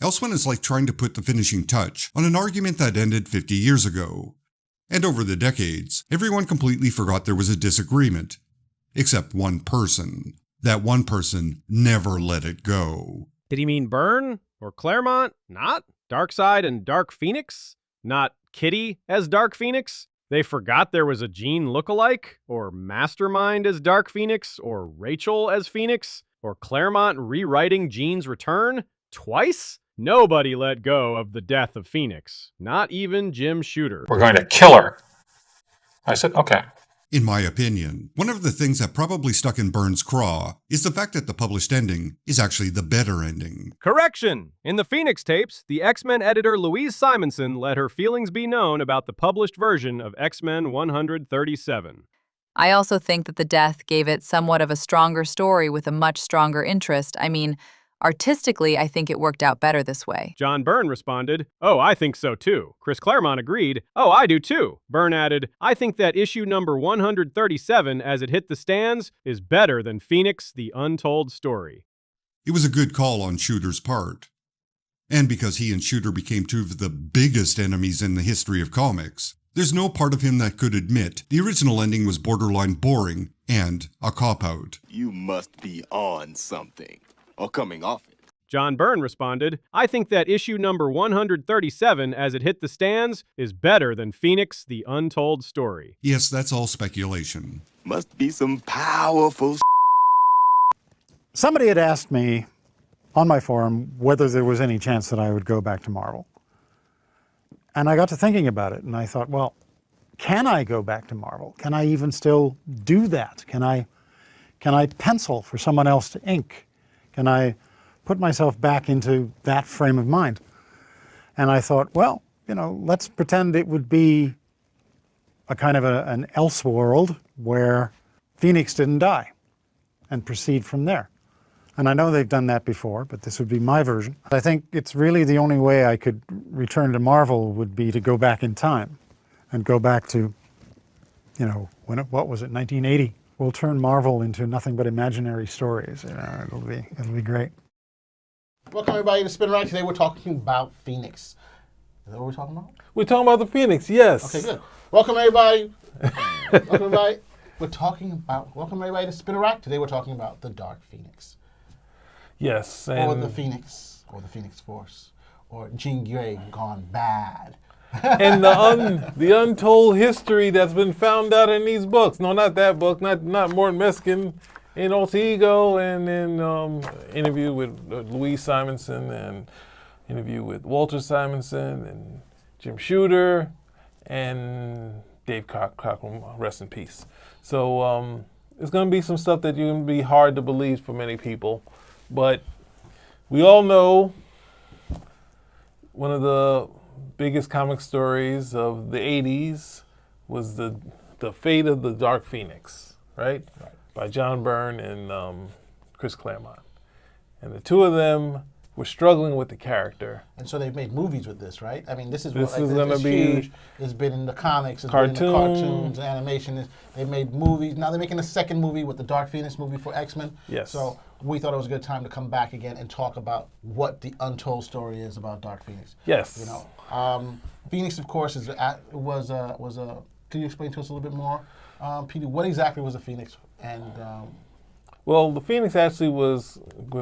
Elsewhen is like trying to put the finishing touch on an argument that ended 50 years ago. And over the decades, everyone completely forgot there was a disagreement. Except one person. That one person never let it go. Did he mean Byrne? Or Claremont? Not? Darkseid and Dark Phoenix? Not Kitty as Dark Phoenix? They forgot there was a Jean look-alike? Or Mastermind as Dark Phoenix? Or Rachel as Phoenix? Or Claremont rewriting Jean's return? Twice? Nobody let go of the death of Phoenix. Not even Jim Shooter. We're going to kill her. I said, okay. In my opinion, one of the things that probably stuck in Byrne's craw is the fact that the published ending is actually the better ending. Correction! In the Phoenix tapes, the X-Men editor Louise Simonson let her feelings be known about the published version of X-Men 137. I also think that the death gave it somewhat of a stronger story with a much stronger interest. I mean, artistically, I think it worked out better this way. John Byrne responded, "Oh, I think so too." Chris Claremont agreed, "Oh, I do too." Byrne added, "I think that issue number 137 as it hit the stands is better than Phoenix, the Untold Story." It was a good call on Shooter's part. And because he and Shooter became two of the biggest enemies in the history of comics, there's no part of him that could admit the original ending was borderline boring and a cop-out. You must be on something. Or coming off it. John Byrne responded, "I think that issue number 137 as it hit the stands is better than Phoenix, the Untold Story." Yes, that's all speculation. Must be some powerful Somebody had asked me on my forum whether there was any chance that I would go back to Marvel. And I got to thinking about it, and I thought, well, can I go back to Marvel? Can I even still do that? Can I pencil for someone else to ink? Can I put myself back into that frame of mind? And I thought, well, let's pretend it would be a kind of an Elseworld where Phoenix didn't die and proceed from there. And I know they've done that before, but this would be my version. I think it's really the only way I could return to Marvel would be to go back in time and go back to, what was it, 1980? We'll turn Marvel into nothing but imaginary stories. It'll be great. Welcome everybody to Spin Right. Today we're talking about Phoenix. Is that what we're talking about? We're talking about the Phoenix, yes. Okay, good. Welcome everybody. Welcome everybody. Welcome everybody to Spin Right. Today we're talking about the Dark Phoenix. Yes. Or the Phoenix, or the Phoenix Force, or Jean Grey gone bad. And the untold history that's been found out in these books. No, not that book, not Morton Meskin in Alter Ego, and in interview with Louise Simonson, and interview with Walter Simonson, and Jim Shooter, and Dave Cockrum, rest in peace. So it's going to be some stuff that you're going to be hard to believe for many people. But we all know one of the biggest comic stories of the 80s was the fate of the Dark Phoenix, right? By John Byrne and Chris Claremont. And the two of them were struggling with the character. And so they've made movies with this, right? I mean, this is going to be huge. It's been in the comics, it's been in the cartoons, animation. They've made movies. Now they're making a second movie with the Dark Phoenix movie for X-Men. Yes. So we thought it was a good time to come back again and talk about what the untold story is about Dark Phoenix. Yes. Phoenix, of course, was a. Can you explain to us a little bit more, Peter? What exactly was a Phoenix? And well, the Phoenix actually was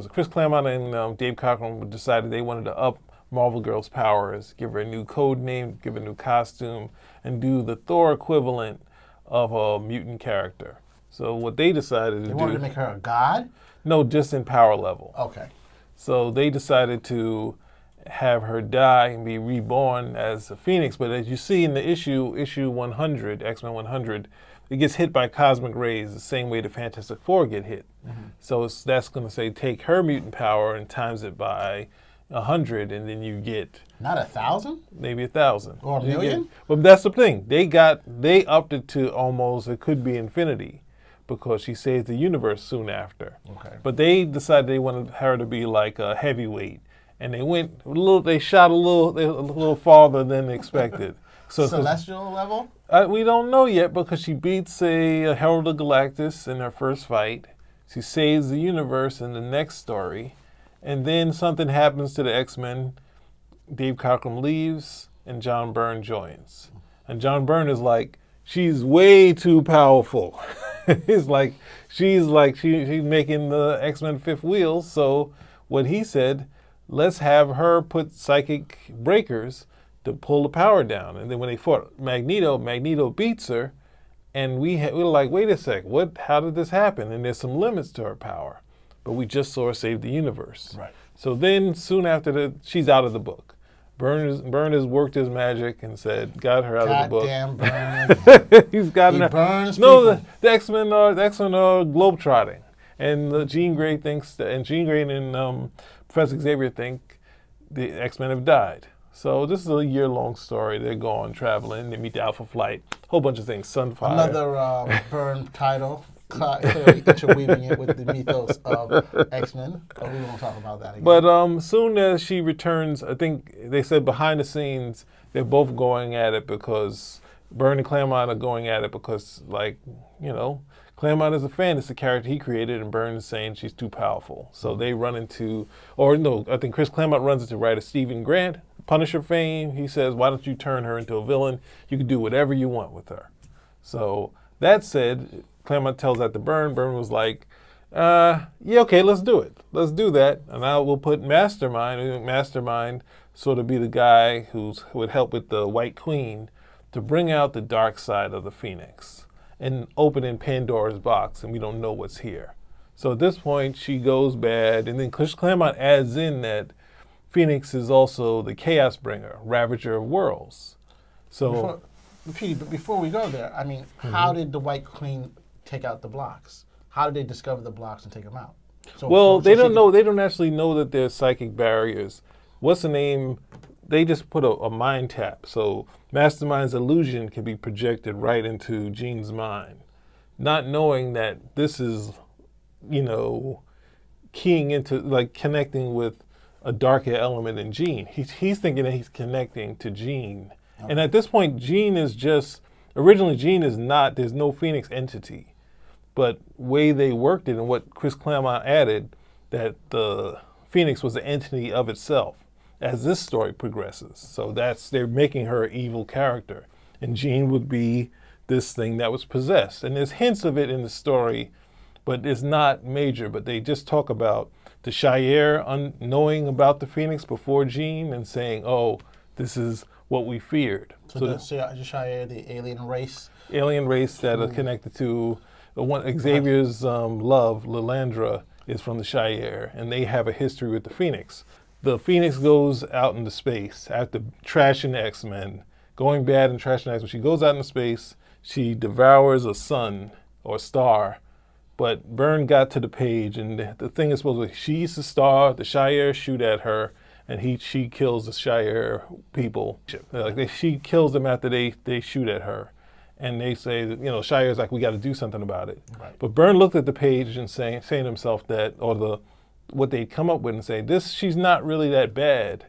Chris Claremont and Dave Cockrum decided they wanted to up Marvel Girl's powers, give her a new code name, give her a new costume, and do the Thor equivalent of a mutant character. So what they decided to do... They wanted to make her a god? No, just in power level. Okay. So they decided to have her die and be reborn as a Phoenix. But as you see in the issue 100, X-Men 100, it gets hit by cosmic rays the same way the Fantastic Four get hit. Mm-hmm. So that's going to say take her mutant power and times it by 100, and then you get... Not 1,000? Maybe 1,000. Or a million? But that's the thing. They upped it to almost, it could be infinity, because she saves the universe soon after. Okay. But they decided they wanted her to be like a heavyweight, and they shot a little farther than expected. So celestial level? We don't know yet, because she beats a Herald of Galactus in her first fight. She saves the universe in the next story, And then something happens to the X-Men. Dave Cockrum leaves, and John Byrne joins. And John Byrne is like, she's way too powerful. It's like she's making the X-Men fifth wheel. So what he said, let's have her put psychic breakers to pull the power down. And then when they fought Magneto beats her, and we were like, wait a sec, how did this happen? And there's some limits to her power, but we just saw her save the universe. Right. So then soon after that, she's out of the book. Byrne has worked his magic and said, got her out of the book. Goddamn Byrne. He's gotten her. Burns No, people. the X-Men are globetrotting. And Jean Grey thinks, and Jean Grey and Professor Xavier think the X-Men have died. So this is a year-long story. They're going traveling. They meet the Alpha Flight. Whole bunch of things. Sunfire. Another Byrne title. Clearly interweaving it with the mythos of X-Men. But we won't talk about that again. But soon as she returns, I think they said behind the scenes, they're both going at it because Byrne and Claremont are going at it because, like, you know, Claremont is a fan. It's the character he created, and Byrne is saying she's too powerful. So they run into, or no, I think Chris Claremont runs into writer Stephen Grant, Punisher fame. He says, why don't you turn her into a villain? You can do whatever you want with her. So that said, Claremont tells that to Byrne. Byrne was like, yeah, okay, let's do it. Let's do that. And now we'll put Mastermind sort of be the guy who would help with the White Queen to bring out the dark side of the Phoenix and opening Pandora's box, and we don't know what's here. So at this point, she goes bad, and then Chris Claremont adds in that Phoenix is also the Chaos Bringer, Ravager of Worlds. So, before we go there, I mean, how did the White Queen take out the blocks? How did they discover the blocks and take them out? They don't know. They don't actually know that there's psychic barriers. What's the name? They just put a mind tap. So Mastermind's illusion can be projected right into Jean's mind, not knowing that this is, you know, keying into, like, connecting with a darker element in Jean. He's thinking that he's connecting to Jean. Okay. And at this point, Jean is just, originally Jean is not, there's no Phoenix entity. But way they worked it and what Chris Claremont added, that the Phoenix was an entity of itself as this story progresses. So they're making her an evil character. And Jean would be this thing that was possessed. And there's hints of it in the story, but it's not major. But they just talk about the Shire knowing about the Phoenix before Jean and saying, oh, this is what we feared. So the Shire, the alien race? Alien race that are connected to the one, Xavier's love, Lilandra, is from the Shire, and they have a history with the Phoenix. The Phoenix goes out into space after trashing the X-Men, going bad and trashing the X-Men. She goes out into space, she devours a sun or star, but Byrne got to the page, and the thing is supposed to be, she's the star, the Shire shoot at her, and she kills the Shire people. She kills them after they shoot at her. And they say that, you know, Shire's like, we got to do something about it. Right. But Byrne looked at the page and saying to himself that, or what they'd come up with and say, she's not really that bad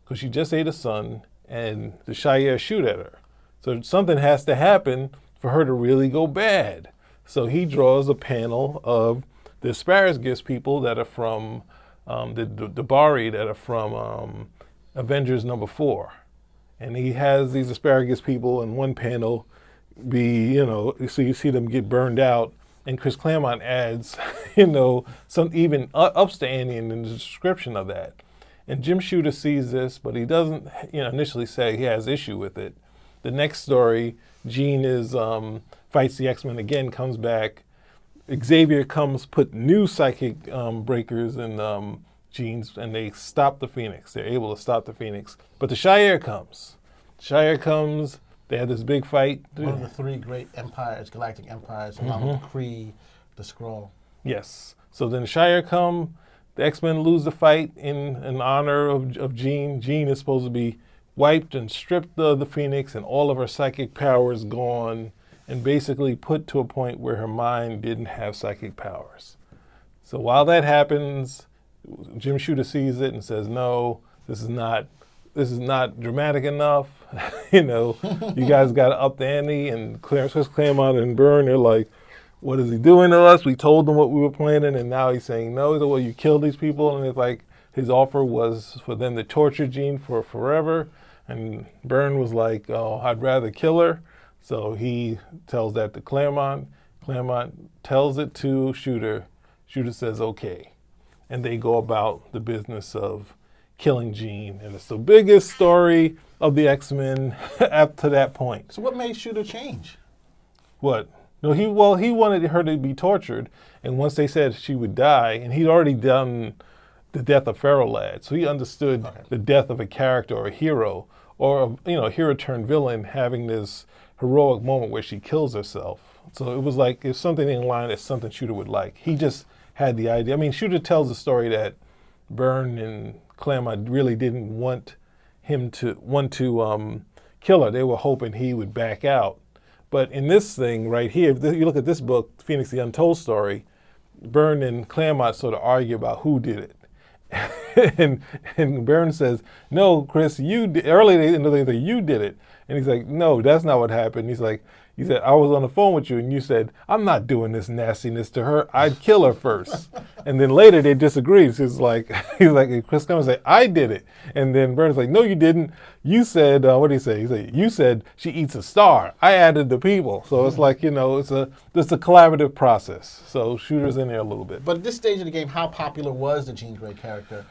because she just ate a son and the Shire shoot at her. So something has to happen for her to really go bad. So he draws a panel of the asparagus people that are from the Bari that are from Avengers #4. And he has these asparagus people in one panel so you see them get burned out, and Chris Claremont adds, some even ups the ante in the description of that. And Jim Shooter sees this, but he doesn't, initially say he has issue with it. The next story, Jean fights the X-Men again, comes back. Xavier comes, put new psychic breakers in Jean's, and they stop the Phoenix. They're able to stop the Phoenix. But the Shire comes. They had this big fight. One of the three great empires, galactic empires, along with Kree, the Skrull. Yes. So then the Shire come, the X-Men lose the fight in honor of Jean. Jean is supposed to be wiped and stripped of the Phoenix and all of her psychic powers gone and basically put to a point where her mind didn't have psychic powers. So while that happens, Jim Shooter sees it and says, no, this is not dramatic enough. You guys got to up the ante. And Chris Claremont and Byrne, they're like, what is he doing to us? We told him what we were planning, and now he's saying no. He's like, well, you killed these people. And it's like, his offer was for them to torture Jean for forever. And Byrne was like, oh, I'd rather kill her. So he tells that to Claremont. Claremont tells it to Shooter. Shooter says, okay. And they go about the business of killing Jean. And it's the biggest story of the X-Men up to that point. So what made Shooter change? What? No, he wanted her to be tortured. And once they said she would die, and he'd already done the death of Feral Lad, so he understood the death of a character or a hero, or a hero turned villain having this heroic moment where she kills herself. So it was like it's something in line as something Shooter would like. He just had the idea. I mean, Shooter tells the story that Byrne and Claremont really didn't want him to kill her. They were hoping he would back out. But in this thing right here, if you look at this book, Phoenix the Untold story, Byrne and Claremont sort of argue about who did it. and Byrne says, no, Chris, you did. Earlier in the day, you did it. And he's like, no, that's not what happened. He said, I was on the phone with you and you said, I'm not doing this nastiness to her. I'd kill her first. And then later they disagreed. So he's like, Chris Clemens said, I did it. And then Byrne's like, no, you didn't. You said, what did he say? He said, you said she eats a star. I added the people. So it's like, it's a collaborative process. So Shooter's in there a little bit. But at this stage of the game, how popular was the Jean Grey character?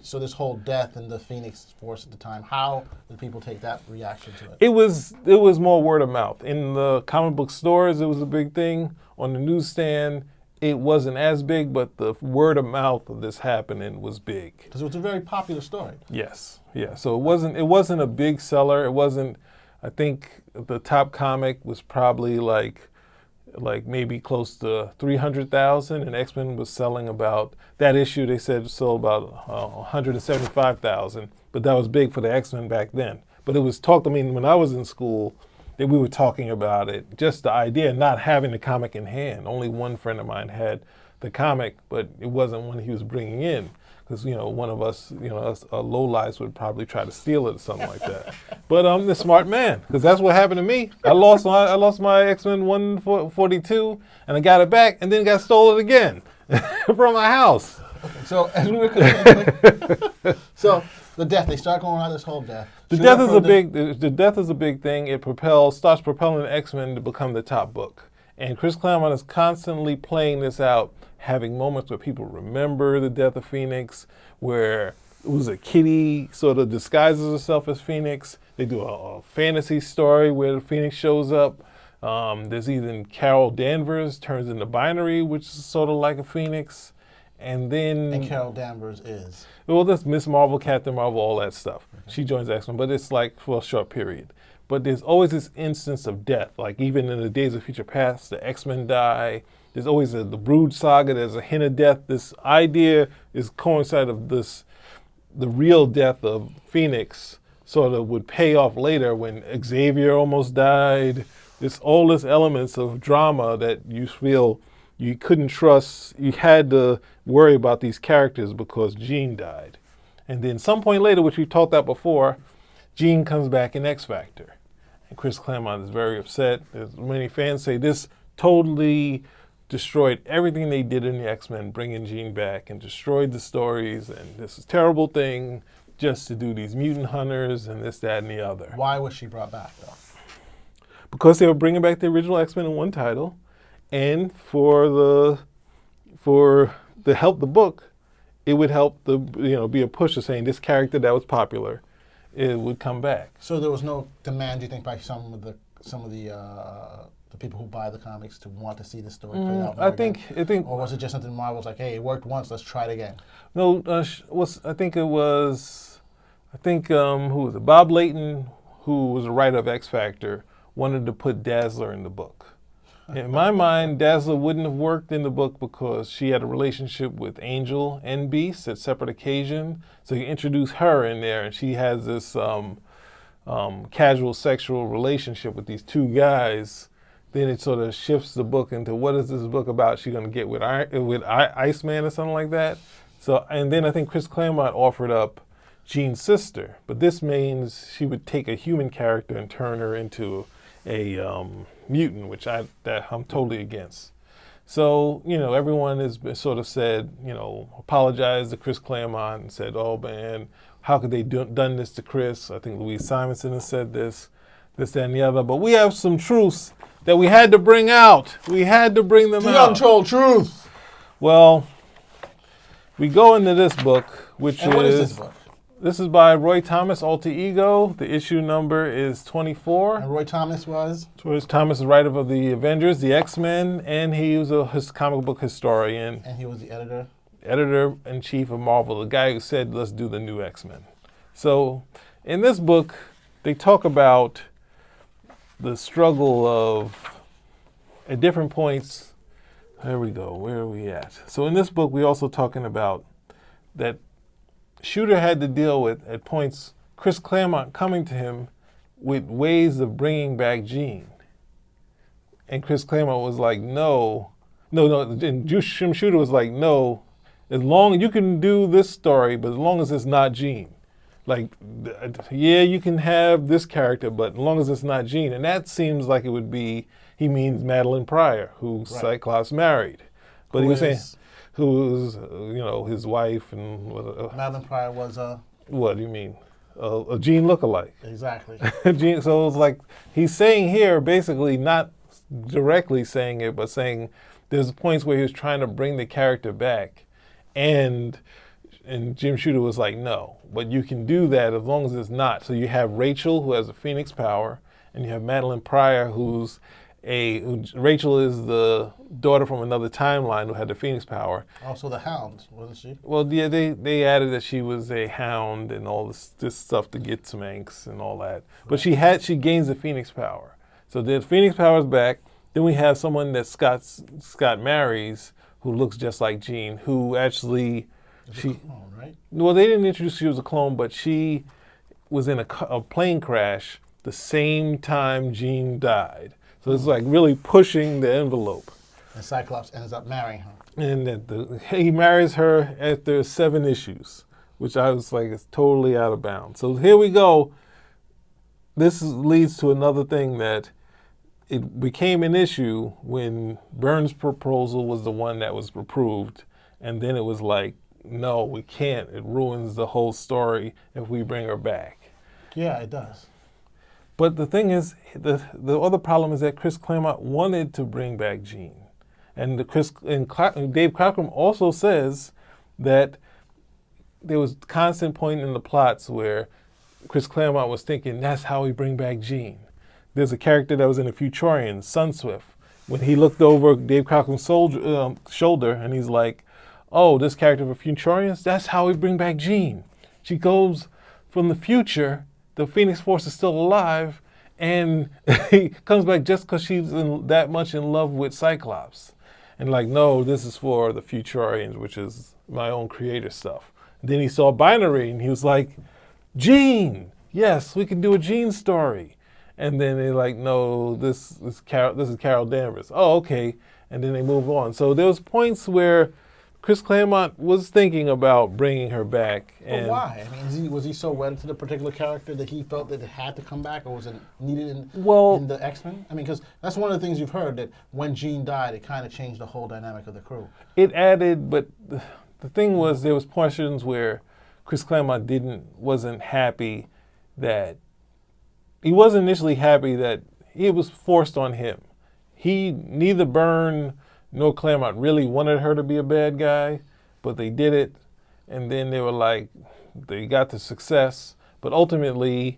So this whole death in the Phoenix Force at the time, how did people take that reaction to it? It was more word of mouth. In the comic book stores, it was a big thing. On the newsstand, it wasn't as big, but the word of mouth of this happening was big. Because it was a very popular story. Yes, yeah. So it wasn't a big seller. It wasn't. I think the top comic was probably like maybe close to 300,000, and X-Men was selling about, that issue they said sold about 175,000, but that was big for the X-Men back then. But it was talked, when I was in school, that we were talking about it, just the idea, not having the comic in hand. Only one friend of mine had the comic, but it wasn't one he was bringing in. Because, one of us, us lowlives would probably try to steal it or something like that. But I'm the smart man, because that's what happened to me. I lost my X-Men 142, and I got it back, and then got stolen again from my house. So as we were so the death, they start going on this whole death. The death is a big thing. It starts propelling the X-Men to become the top book. And Chris Claremont is constantly playing this out, having moments where people remember the death of Phoenix, where it was a kitty sort of disguises herself as Phoenix. They do a fantasy story where the Phoenix shows up. There's even Carol Danvers turns into Binary, which is sort of like a Phoenix. And Carol Danvers is? Well, that's Miss Marvel, Captain Marvel, all that stuff. Okay. She joins X-Men, but it's like for a short period. But there's always this instance of death. Like even in the Days of Future Past, the X-Men die. There's always the Brood Saga. There's a hint of death. This idea is coincide of this, the real death of Phoenix sort of would pay off later when Xavier almost died. All this elements of drama that you feel you couldn't trust. You had to worry about these characters because Jean died. And then some point later, which we've talked about before, Jean comes back in X Factor. And Chris Claremont is very upset. As many fans say, this totally destroyed everything they did in the X-Men, bringing Jean back, and destroyed the stories, and this is a terrible thing just to do these mutant hunters and this, that, and the other. Why was she brought back, though? Because they were bringing back the original X-Men in one title, and to help the book, it would help be a push of saying this character that was popular, it would come back. So there was no demand, you think, by some of the people who buy the comics to want to see the story play out? I think, or was it just something Marvel's like, hey, it worked once, let's try it again? No, who was it? Bob Layton, who was a writer of X Factor, wanted to put Dazzler in the book. In my mind, Dazzler wouldn't have worked in the book because she had a relationship with Angel and Beast at separate occasion. So you introduce her in there, and she has this casual sexual relationship with these two guys. Then it sort of shifts the book into what is this book about? She going to get with Iceman or something like that. So, and then I think Chris Claremont offered up Jean's sister, but this means she would take a human character and turn her into a mutant, which I'm totally against. So, everyone has been sort of said, apologized to Chris Claremont and said, oh man, how could they done this to Chris? I think Louise Simonson has said this, that, and the other. But we have some truths that we had to bring out. We had to bring them out. The untold truth. Well, we go into this book, which and what is this book? This is by Roy Thomas, Alter Ego. The issue number is 24. And Roy Thomas was? Roy Thomas is writer of the Avengers, the X-Men, and he was a comic book historian. And he was the editor? Editor-in-chief of Marvel, the guy who said, let's do the new X-Men. So in this book, they talk about the struggle of, at different points, there we go, where are we at? So in this book, we're also talking about that Shooter had to deal with, at points, Chris Claremont coming to him with ways of bringing back Jean. And Chris Claremont was like, no. And Jim Shooter was like, no, as long you can do this story, but as long as it's not Jean. Like, yeah, you can have this character, but as long as it's not Jean. And that seems like it would be, he means Madeline Pryor, who Cyclops married. But he was saying, who was, his wife and... Madeline Pryor was a... What do you mean? A Jean lookalike. Exactly. So it's like, he's saying here, basically not directly saying it, but saying there's points where he was trying to bring the character back. And Jim Shooter was like, no, but you can do that as long as it's not. So you have Rachel, who has a Phoenix power, and you have Madeline Pryor, Rachel is the daughter from another timeline who had the Phoenix power. Also the Hound, wasn't she? Well, yeah, they added that she was a hound and all this stuff to get some Manx and all that. But she gains the Phoenix power. So the Phoenix power is back. Then we have someone that Scott marries who looks just like Jean, who actually... She, a clone, right? Well, they didn't introduce she was a clone, but she was in a plane crash the same time Jean died. So it's like really pushing the envelope. And Cyclops ends up marrying her. And he marries her after 7 issues, which I was like, it's totally out of bounds. So here we go. This leads to another thing that it became an issue when Byrne's proposal was the one that was approved. And then it was like, no, we can't. It ruins the whole story if we bring her back. Yeah, it does. But the thing is, the other problem is that Chris Claremont wanted to bring back Jean. And Dave Cockrum also says that there was constant point in the plots where Chris Claremont was thinking, that's how we bring back Jean. There's a character that was in the Futurians, Sunswift, when he looked over Dave Cockrum's shoulder and he's like, oh, this character for Futurians, that's how we bring back Jean. She goes from the future, the Phoenix Force is still alive, and he comes back just because she's that much in love with Cyclops. And like, no, this is for the Futurians, which is my own creator stuff. And then he saw Binary, and he was like, Jean, yes, we can do a Jean story. And then they're like, no, this is Carol Danvers. Oh, okay. And then they move on. So there was points where Chris Claremont was thinking about bringing her back. But why? I mean, was he so wedded to the particular character that he felt that it had to come back, or was it needed in the X-Men? I mean, because that's one of the things you've heard, that when Jean died, it kind of changed the whole dynamic of the crew. It added, but the thing was, there was portions where Chris Claremont wasn't happy that, he wasn't initially happy that it was forced on him. Neither Byrne nor Claremont really wanted her to be a bad guy, but they did it, and then they were like, they got the success. But ultimately,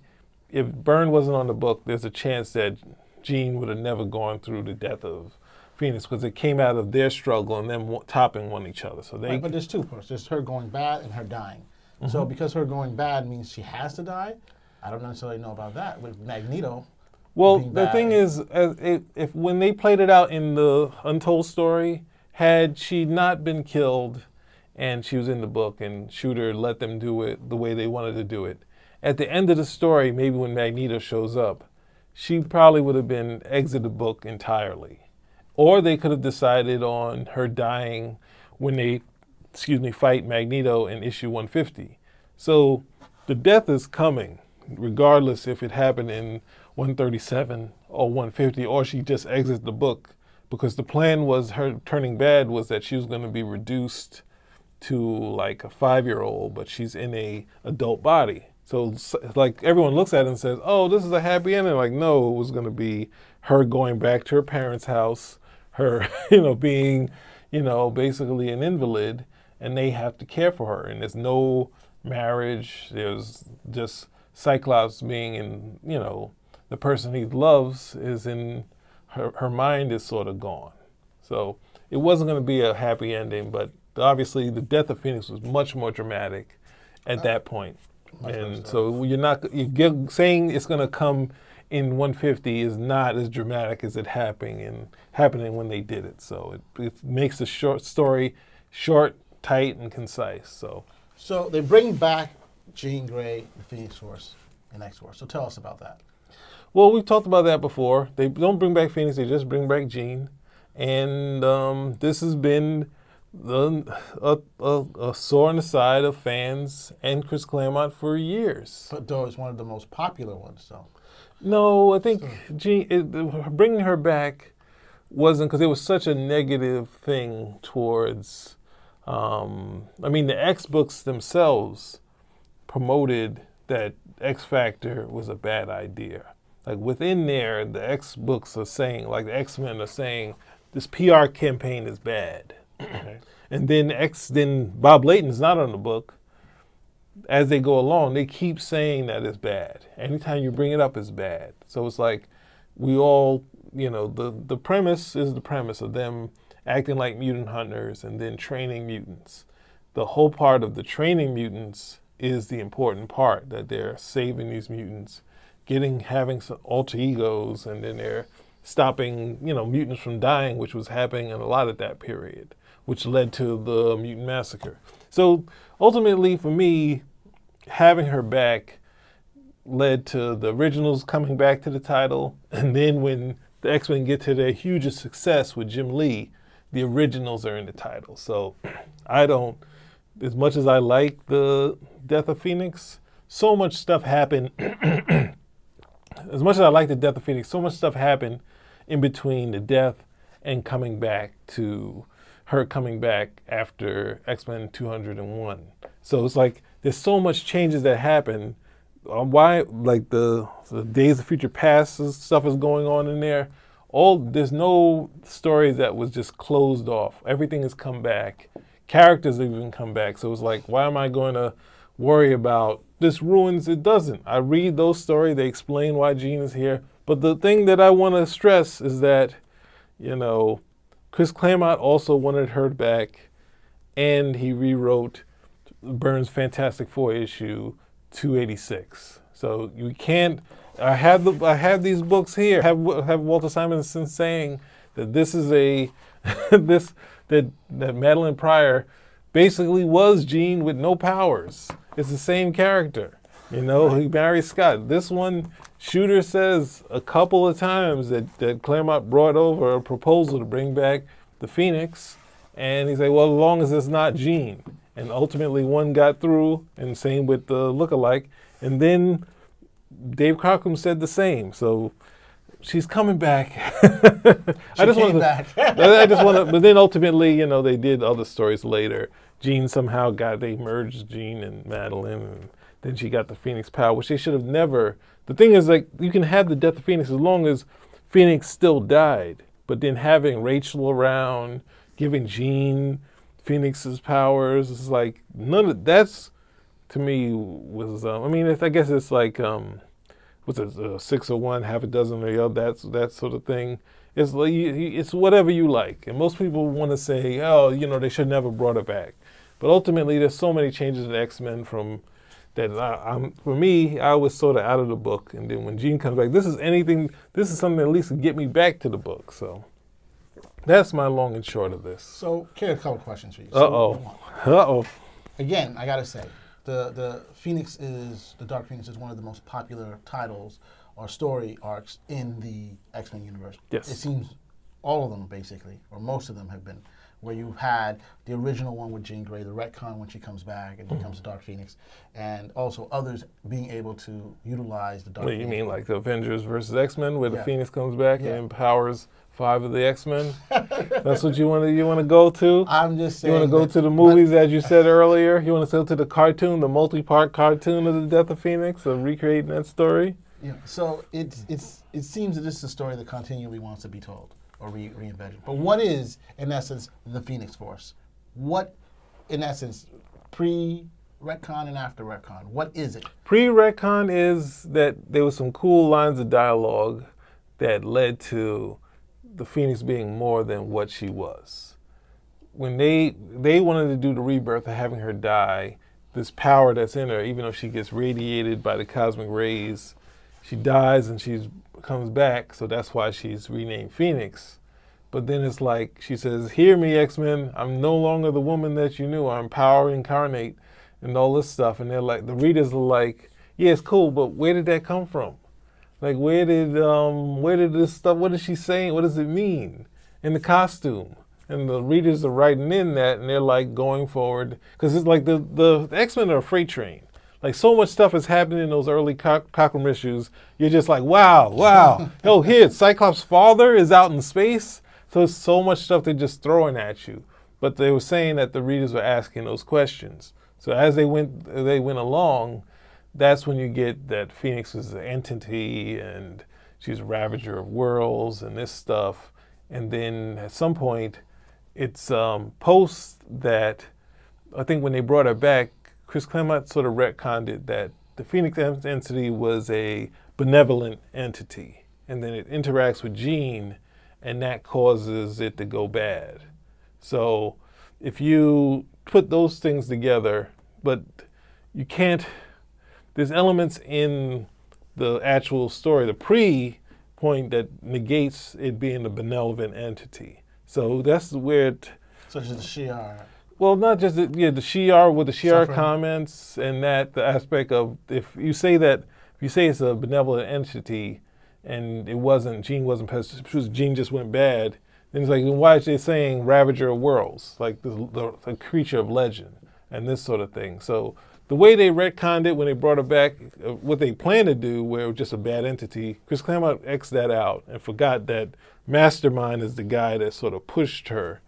if Byrne wasn't on the book, there's a chance that Jean would have never gone through the death of Phoenix, because it came out of their struggle and them topping one each other. So right, but there's 2 parts. There's her going bad and her dying. Mm-hmm. So because her going bad means she has to die, I don't necessarily know about that with Magneto. Well, the thing is, if when they played it out in the Untold story, had she not been killed and she was in the book and Shooter let them do it the way they wanted to do it, at the end of the story, maybe when Magneto shows up, she probably would have been exited the book entirely. Or they could have decided on her dying when they, fight Magneto in issue 150. So the death is coming, regardless if it happened in 137 or 150, or she just exits the book because the plan was her turning bad was that she was going to be reduced to like a 5-year-old, but she's in a adult body. So like everyone looks at it and says, oh, this is a happy ending. Like, no, it was going to be her going back to her parents' house, her, being, basically an invalid, and they have to care for her. And there's no marriage. There's just Cyclops being in, the person he loves is in, her mind is sort of gone. So it wasn't going to be a happy ending, but obviously the death of Phoenix was much more dramatic at that point. And so saying it's going to come in 150 is not as dramatic as it happening when they did it. So it makes the story short, tight, and concise. So they bring back Jean Grey, the Phoenix Force, in X-Force. So tell us about that. Well, we've talked about that before. They don't bring back Phoenix, they just bring back Jean. And this has been a sore on the side of fans and Chris Claremont for years. But though it's one of the most popular ones, so. No, I think bringing her back wasn't, because it was such a negative thing towards, the X books themselves promoted that X Factor was a bad idea. Like within there, the X books are saying, like the X-Men are saying, this PR campaign is bad. Okay. And then Bob Layton's not on the book. As they go along, they keep saying that it's bad. Anytime you bring it up, it's bad. So it's like we all, the premise is the premise of them acting like mutant hunters and then training mutants. The whole part of the training mutants is the important part, that they're saving these mutants, having some alter egos, and then they're stopping, mutants from dying, which was happening a lot at that period, which led to the mutant massacre. So ultimately, for me, having her back led to the originals coming back to the title, and then when the X-Men get to their hugest success with Jim Lee, the originals are in the title. So as much as I like the Death of Phoenix, so much stuff happened. As much as I like the Death of Phoenix, so much stuff happened in between the death and coming back to her coming back after X-Men 201. So it's like there's so much changes that happen. Why, like the Days of Future Past stuff is going on in there. There's no stories that was just closed off. Everything has come back. Characters have even come back. So it's like, why am I going to worry about this ruins? It doesn't. I read those stories. They explain why Jean is here. But the thing that I want to stress is that, Chris Claremont also wanted her back, and he rewrote Byrne's Fantastic Four issue 286. So you can't. I have these books here. Have Walter Simonson saying that this is that Madeline Pryor basically was Jean with no powers. It's the same character. He marries Scott. This one, Shooter says a couple of times that Claremont brought over a proposal to bring back the Phoenix, and he said, well, as long as it's not Jean. And ultimately one got through, and same with the lookalike. And then Dave Cockrum said the same. So she's coming back. I just want to, but then ultimately, they did other stories later. Jean somehow they merged Jean and Madeline, and then she got the Phoenix power, which they should have never. The thing is, like, you can have the Death of Phoenix as long as Phoenix still died, but then having Rachel around, giving Jean Phoenix's powers, is like, none of that's, to me, was, I guess it's like, what's it, 6 of one, half a dozen of the other, that sort of thing. It's like, it's whatever you like. And most people want to say, they should never brought it back. But ultimately, there's so many changes in X-Men for me, I was sort of out of the book. And then when Jean comes back, this is something that at least can get me back to the book. So that's my long and short of this. So, a couple questions for you. Uh-oh. Again, I got to say, the Dark Phoenix is one of the most popular titles or story arcs in the X-Men universe. Yes. It seems all of them, basically, or most of them have been, where you've had the original one with Jean Grey, the retcon when she comes back and becomes the Dark Phoenix, and also others being able to utilize the Dark Phoenix. You mean like the Avengers versus X-Men, where the Phoenix comes back and empowers 5 of the X-Men? That's what you want to go to? I'm just saying. You want to go to the movies, as you said earlier? You want to go to the cartoon, the multi-part cartoon of the Death of Phoenix, of recreating that story? Yeah. So it seems that this is a story that continually wants to be told or reinvented. But what is, in essence, the Phoenix Force? What, in essence, pre-retcon and after retcon, what is it? Pre-retcon is that there was some cool lines of dialogue that led to the Phoenix being more than what she was. When they wanted to do the rebirth of having her die, this power that's in her, even though she gets radiated by the cosmic rays, she dies and she comes back, so that's why she's renamed Phoenix. But then it's like, she says, hear me, X-Men, I'm no longer the woman that you knew, I'm power incarnate, and all this stuff. And they're like, the readers are like, yeah, it's cool, but where did that come from? Like, where did this stuff, what is she saying? What does it mean in the costume? And the readers are writing in that, and they're like going forward, because it's like the X-Men are a freight train. Like, so much stuff is happening in those early Cockrum issues. You're just like, wow. Oh, here, Cyclops' father is out in space. So there's so much stuff they're just throwing at you. But they were saying that the readers were asking those questions. So as they went along, that's when you get that Phoenix is an entity and she's a ravager of worlds and this stuff. And then at some point, it's post that, I think when they brought her back, Chris Claremont sort of retconned it that the Phoenix entity was a benevolent entity. And then it interacts with Jean, and that causes it to go bad. So if you put those things together, but you can't, there's elements in the actual story, the pre-point that negates it being a benevolent entity. So that's where it... Such as the Shi'ar. Well, not just the Shi'ar with the Shi'ar comments and that, the aspect of, if you say it's a benevolent entity and it wasn't, Jean just went bad, then it's like, why is they saying Ravager of Worlds, like the creature of legend and this sort of thing. So the way they retconned it when they brought her back, what they planned to do, where it was just a bad entity, Chris Claremont X'd that out and forgot that Mastermind is the guy that sort of pushed her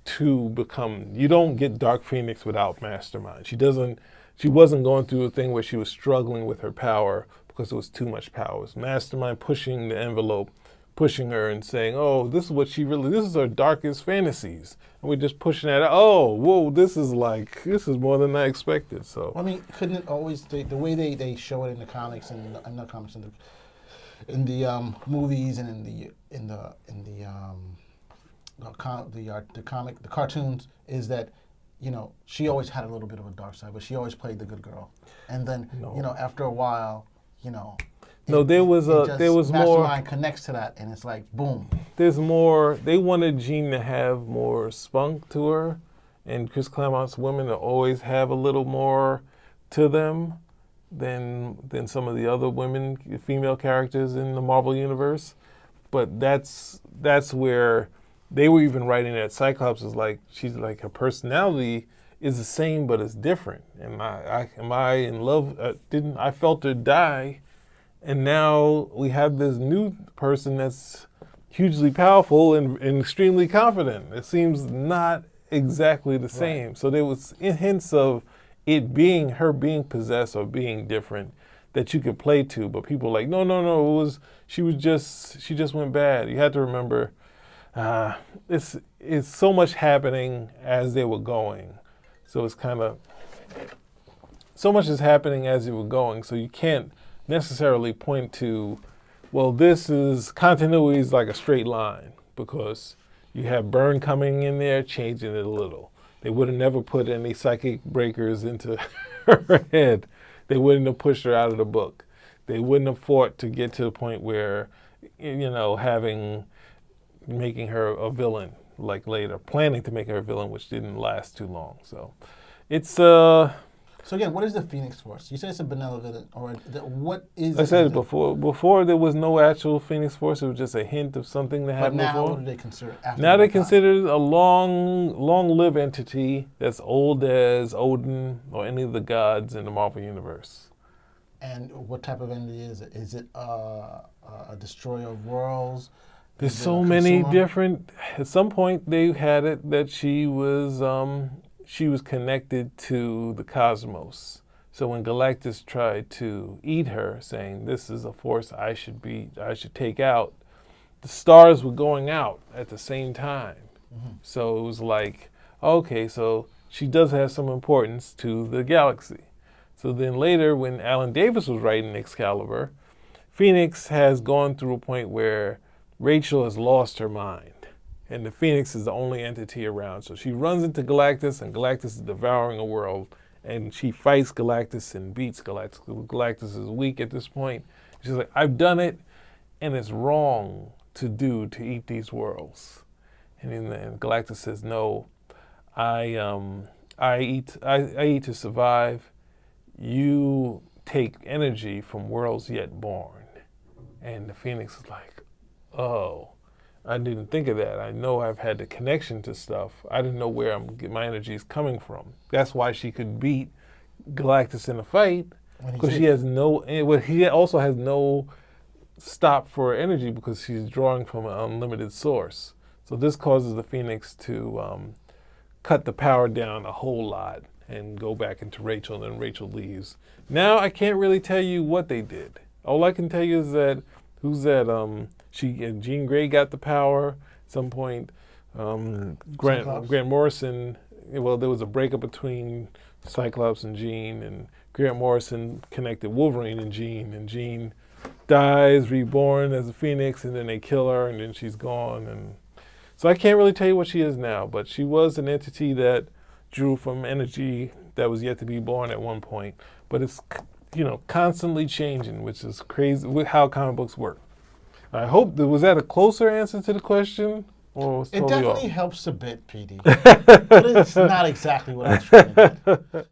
to become, you don't get Dark Phoenix without Mastermind. She wasn't going through a thing where she was struggling with her power because it was too much power. It was Mastermind pushing the envelope, pushing her and saying, oh, this is her darkest fantasies. And we're just pushing at it. Oh, whoa, this is more than I expected. So I mean, couldn't it always, the way they show it in the comics and not comics, in the movies and in the cartoons, is that, you know, she always had a little bit of a dark side, but she always played the good girl. And then, you know, after a while, you know, there was more. Mastermind connects to that, and it's like, boom. There's more. They wanted Jean to have more spunk to her, and Chris Claremont's women to always have a little more to them than some of the other women, female characters in the Marvel universe. But that's where they were even writing that Cyclops is like, she's like, her personality is the same, but it's different. Am I in love? I felt her die, and now we have this new person that's hugely powerful and extremely confident. It seems not exactly the same. Right. So there was hints of it being her being possessed or being different that you could play to, but people were like, no, she just went bad. You had to remember, it's so much happening as they were going. So it's kind of, so much is happening as they were going, so you can't necessarily point to, well, this is, continuity is like a straight line, because you have Byrne coming in there, changing it a little. They would have never put any psychic breakers into her head. They wouldn't have pushed her out of the book. They wouldn't have fought to get to the point where, you know, making her a villain, like later, planning to make her a villain, which didn't last too long. So it's So again, what is the Phoenix Force? You said it's a benevolent, or what is? I said it before. Before there was no actual Phoenix Force. It was just a hint of something that happened before. But now, what do they consider? Now they consider it a long-lived entity that's old as Odin or any of the gods in the Marvel universe. And what type of entity is it? Is it a destroyer of worlds? There's so many different. At some point, they had it that she was connected to the cosmos. So when Galactus tried to eat her, saying this is a force I should take out, the stars were going out at the same time. Mm-hmm. So it was like, okay, so she does have some importance to the galaxy. So then later, when Alan Davis was writing Excalibur, Phoenix has gone through a point where Rachel has lost her mind, and the Phoenix is the only entity around. So she runs into Galactus, and Galactus is devouring a world, and she fights Galactus and beats Galactus. Galactus is weak at this point. She's like, I've done it, and it's wrong to eat these worlds. And then Galactus says, no, I eat to survive. You take energy from worlds yet born. And the Phoenix is like, oh, I didn't think of that. I know I've had the connection to stuff. I didn't know where my energy is coming from. That's why she could beat Galactus in a fight, because he also has no stop for energy because she's drawing from an unlimited source. So this causes the Phoenix to cut the power down a whole lot and go back into Rachel, and then Rachel leaves. Now I can't really tell you what they did. All I can tell you is that Jean Grey got the power at some point. Grant Morrison, well, there was a breakup between Cyclops and Jean, and Grant Morrison connected Wolverine and Jean dies, reborn as a Phoenix, and then they kill her, and then she's gone. And so I can't really tell you what she is now, but she was an entity that drew from energy that was yet to be born at one point. But it's constantly changing, which is crazy with how comic books work. I hope was that a closer answer to the question, or was it totally definitely off? Helps a bit, PD. But it's not exactly what I was trying to get.